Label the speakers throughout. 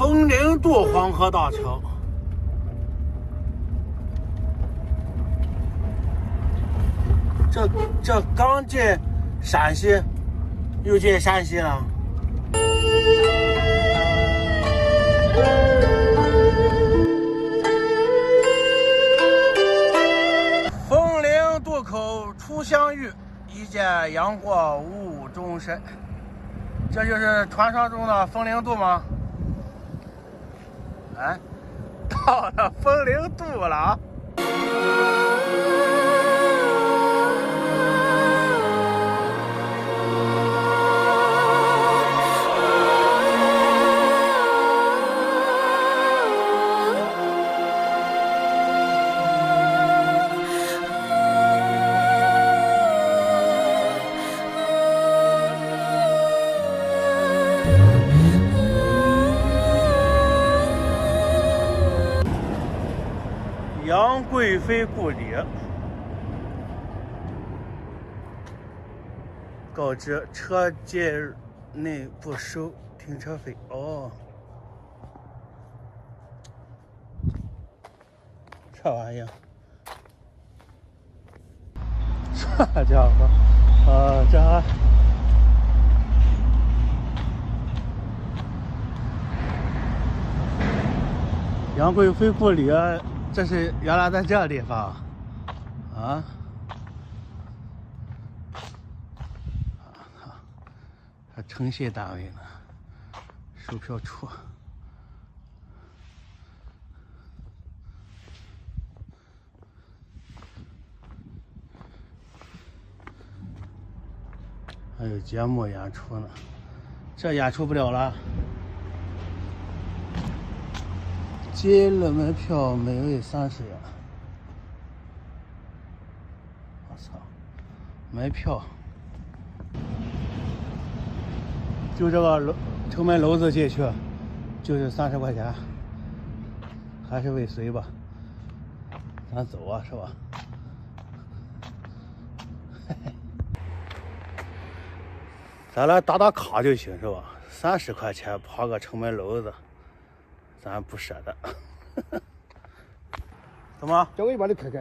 Speaker 1: 凤岭渡黄河大桥。这刚进陕西，又进山西了。凤岭渡口初相遇，一见杨过误终身。这就是传说中的凤岭渡吗？哎，到了凤岭渡了啊！杨贵妃故里，告知车进内不收停车费。哦，这玩意儿，这家伙，这还杨贵妃故里。这是原来在这地方啊！还诚信单位呢，售票处。还有节目演出呢，这演出不了了。进了门票每位30元。我操，买票就这个城门楼子进去就是30块钱，还是尾随吧，咱走啊，是吧？咱来打卡就行，是吧？30块钱爬个城门楼子。咱不舍得。怎么？
Speaker 2: 这我也把你开开。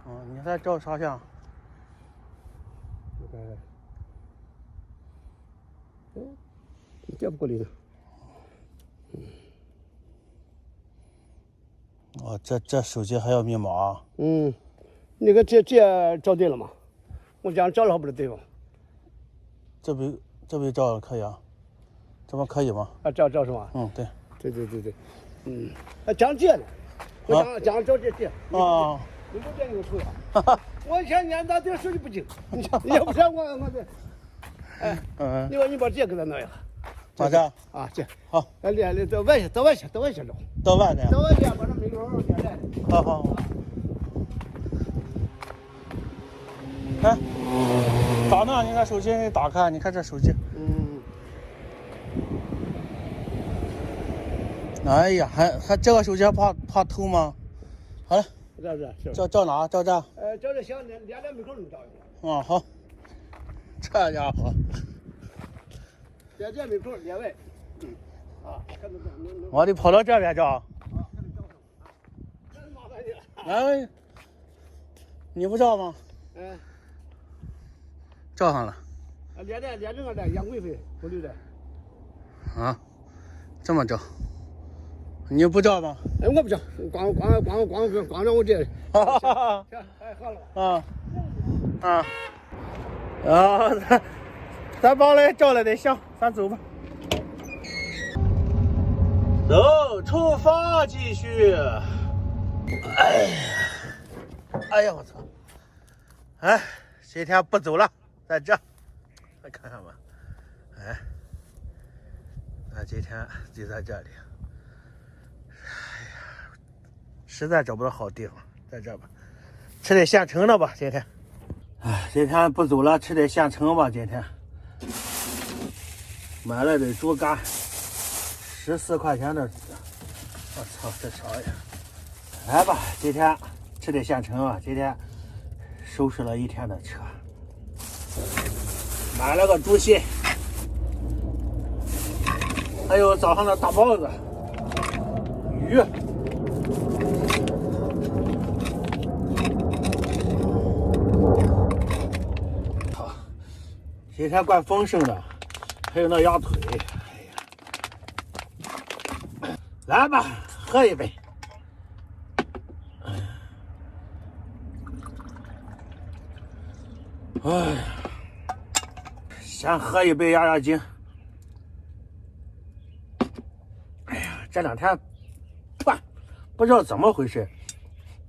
Speaker 1: 哦，你在照啥相？
Speaker 2: 你接不过来的。
Speaker 1: 哦，这手机还要密码？
Speaker 2: 那个这找对了吗？我讲找了还不是对吧？
Speaker 1: 这笔照了可以啊？这不可以吗？
Speaker 2: 啊，照是吧？
Speaker 1: 对。
Speaker 2: 对。讲这呢，我讲找这。
Speaker 1: 啊。
Speaker 2: 你不这个出了。我以前年大点手机不进，你要不然我这。哎。你说你把这给他弄一下。
Speaker 1: 咋这？
Speaker 2: 啊，这
Speaker 1: 好。
Speaker 2: 来，到外线找。
Speaker 1: 到外线。
Speaker 2: 到外线把这门口点来。
Speaker 1: 好。哎，咋呢？你看手机打开，你看这手机。哎呀，还这个手机还怕偷吗？好了，照哪？照这？
Speaker 2: 照这行，连门口能照一下。
Speaker 1: 好。这家伙，
Speaker 2: 在这门口连外。
Speaker 1: 我得跑到这边照。
Speaker 2: 啊，这麻烦你了。
Speaker 1: 来，你不照吗？照上了。
Speaker 2: 连这个杨贵妃不留的。
Speaker 1: 啊，这么照。你不照吗？
Speaker 2: 我不照，光让我这。行，好了。
Speaker 1: 咱帮来照了得行，咱走吧。走，出发，继续。哎呀，我操！哎，今天不走了，在这，来看看吧。哎，咱今天就在这里。实在找不到好地方，在这吧，吃点现成的吧。今天，今天不走了，吃点现成吧。今天买了点猪肝，14块钱的。我操，这啥呀？来吧，今天吃点现成吧。今天收拾了一天的车，买了个猪心，还有早上的大包子。鱼。好，今天怪丰盛的，还有那鸭腿。哎呀，来吧，喝一杯。哎，先喝一杯压压惊。哎呀，这两天，不知道怎么回事，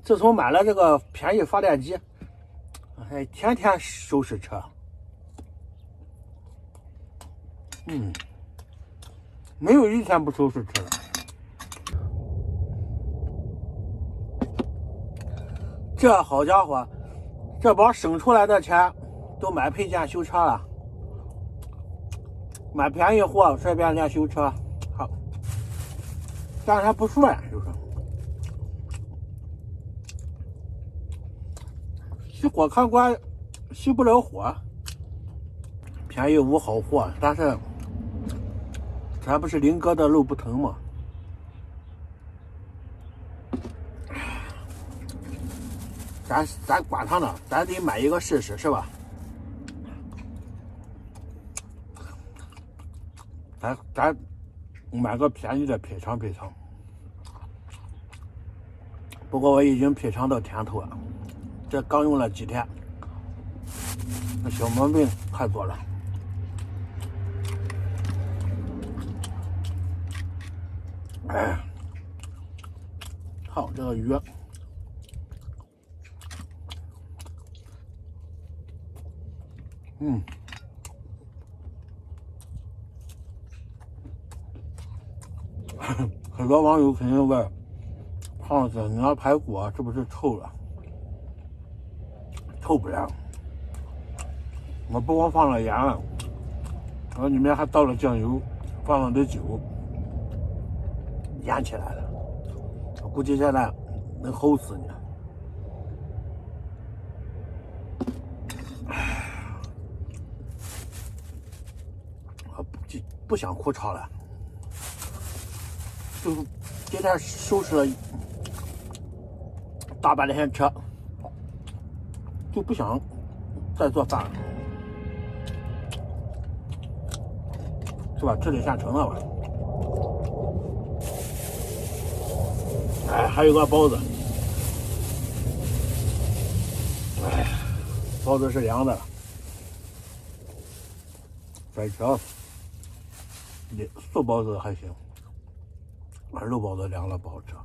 Speaker 1: 自从买了这个便宜发电机，哎，天天收拾车。没有一天不收拾车的。这好家伙，这把省出来的钱都买配件修车了，买便宜货，顺便练修车。好，但是还不顺，就是熄火开关熄不了火。便宜无好货，但是咱不是林哥的路不疼吗？咱管他呢，咱得买一个试试，是吧？咱买个便宜的品尝品尝。不过我已经品尝到甜头了，这刚用了几天，这小毛病太多了。哎，好，这个鱼。很多网友肯定问胖子，你那排骨是不是臭了？臭不了，我不光放了盐了，我里面还倒了酱油，放了点酒，腌起来了。我估计现在能齁死你。我不想哭潮了。就是今天收拾了大半天车，就不想再做饭了，是吧？吃点现成的吧。哎，还有个包子，哎，包子是凉的，再吃素包子还行。肉包子凉了不好吃。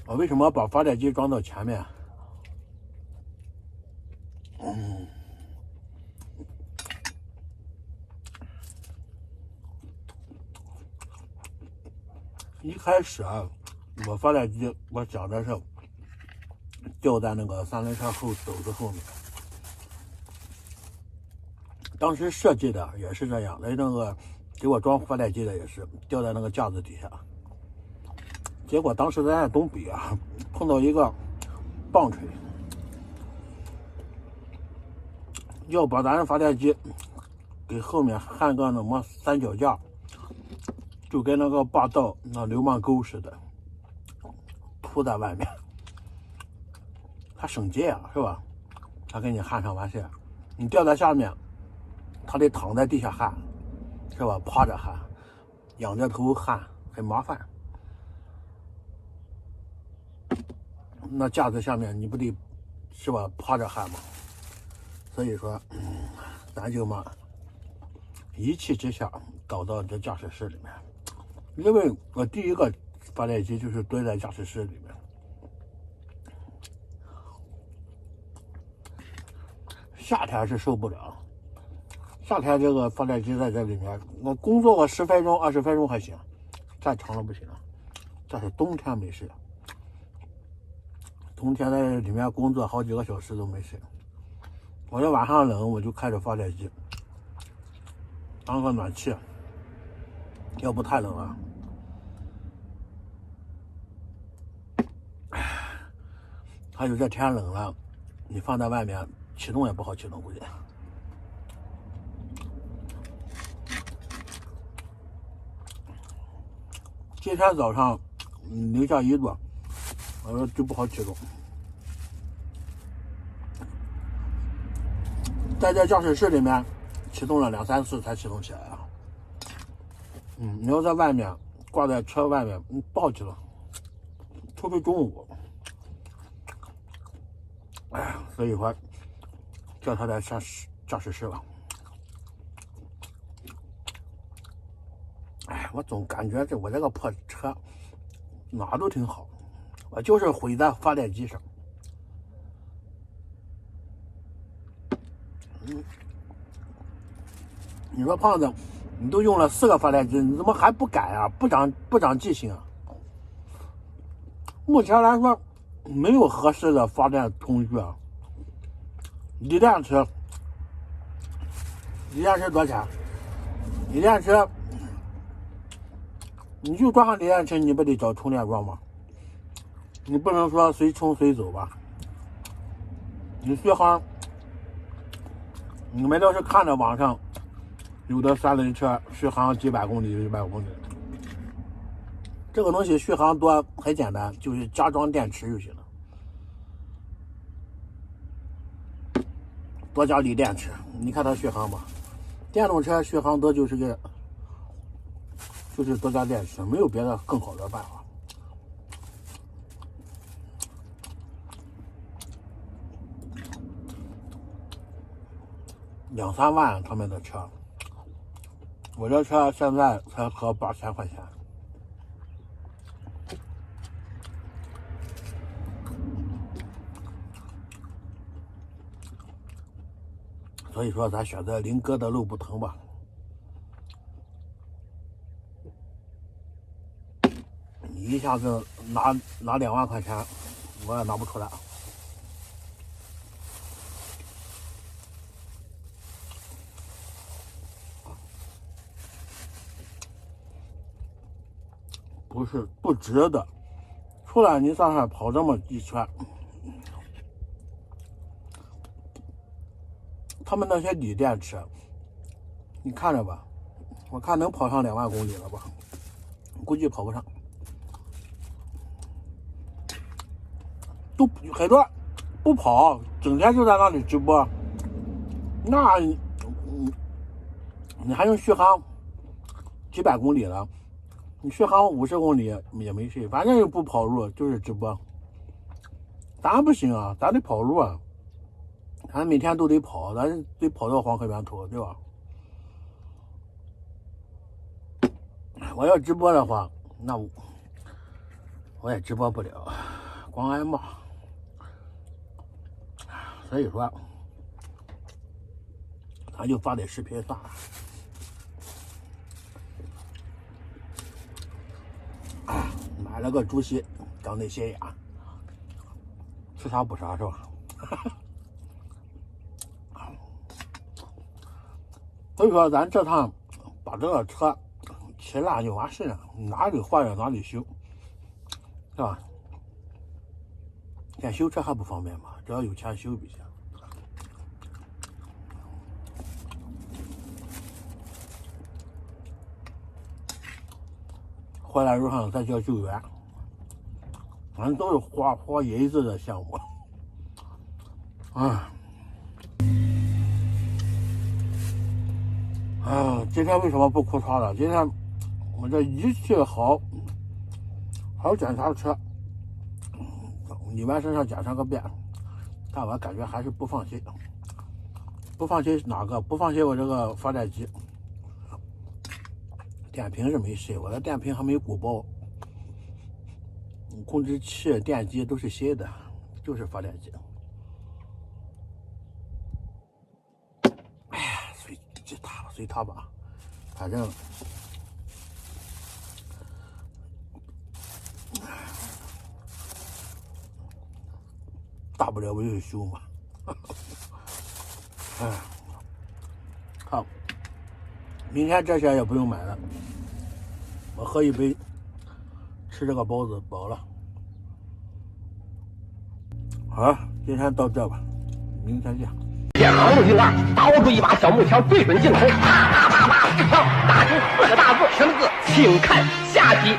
Speaker 1: 我为什么要把发电机装到前面？一开始我发电机我想的是吊在那个三轮车后斗子后面。当时设计的也是这样，那个给我装发电机的也是吊在那个架子底下。结果当时在东北碰到一个棒槌，要把咱发电机给后面焊个那么三脚架，就跟那个霸道那流氓沟似的，铺在外面。他省劲是吧？他给你焊上完事，你吊在下面。他得躺在地下焊，是吧？趴着焊，仰着头焊，很麻烦。那架子下面你不得是吧？趴着焊吗？所以说，咱就嘛一气之下搞到这驾驶室里面。因为我第一个发电机就是蹲在驾驶室里面，夏天是受不了。夏天这个发电机在这里面，我工作个10分钟、20分钟还行，再长了不行了。这是冬天没事，冬天在里面工作好几个小时都没事。我这晚上冷，我就开着发电机当个暖气，要不太冷了。还有这天冷了，你放在外面启动也不好启动，估计。今天早上零下1度，我说就不好启动。在这驾驶室里面启动了2、3次才启动起来啊。你要在外面挂在车外面，不好启动，除非中午。所以说叫他在驾驶室了。我总感觉我这个破车哪都挺好，我就是毁在发电机上。你说胖子，你都用了4个发电机，你怎么还不改啊？不长记性啊？目前来说，没有合适的发电工具啊。锂电池多少钱？锂电池，你就装上锂电池，你不得找充电桩吗？你不能说随充随走吧？你续航，你们都是看着网上有的3轮车续航几百公里就100公里，这个东西续航多很简单，就是加装电池就行了。多加锂电池，你看它续航吧。电动车续航多就是多加电池，没有别的更好的办法。2、3万他们的车，我这车现在才合8000块钱。所以说咱选择林哥的路不疼吧。你一下子拿2万块钱，我也拿不出来。不值得，出来你上海跑这么一圈，他们那些锂电池，你看着吧，我看能跑上2万公里了吧？估计跑不上。都很多不跑，整天就在那里直播，那你还用续航几百公里了？你续航50公里也没事，反正又不跑路，就是直播。咱不行啊，咱得跑路啊，咱每天都得跑，咱得跑到黄河源头，对吧？我要直播的话，那我也直播不了，光挨骂。所以说，咱就发点视频算了。买了个猪膝，长得显眼，吃啥补啥是吧？所以说咱这趟把这个车骑烂就完事了，哪里坏了哪里修，是吧？现在修车还不方便吗？只要有钱修一下。回来路上再叫救援，反正都是花银子的项目。今天为什么不哭嚓了？今天我这仪器好检查车，里面身上检查个遍，但我感觉还是不放心。不放心哪个？不放心我这个发电机。电瓶是没事，我的电瓶还没鼓包，控制器、电机都是新的，就是发电机。哎呀，随他吧，反正大不了不就修嘛。好，明天这些也不用买了，我喝一杯，吃这个包子饱了。好，今天到这吧，明天见。
Speaker 3: 见航路听话，掏出一把小木条，对准镜头，啪啪啪啪，一枪打出4个大字，4个字，请看下集。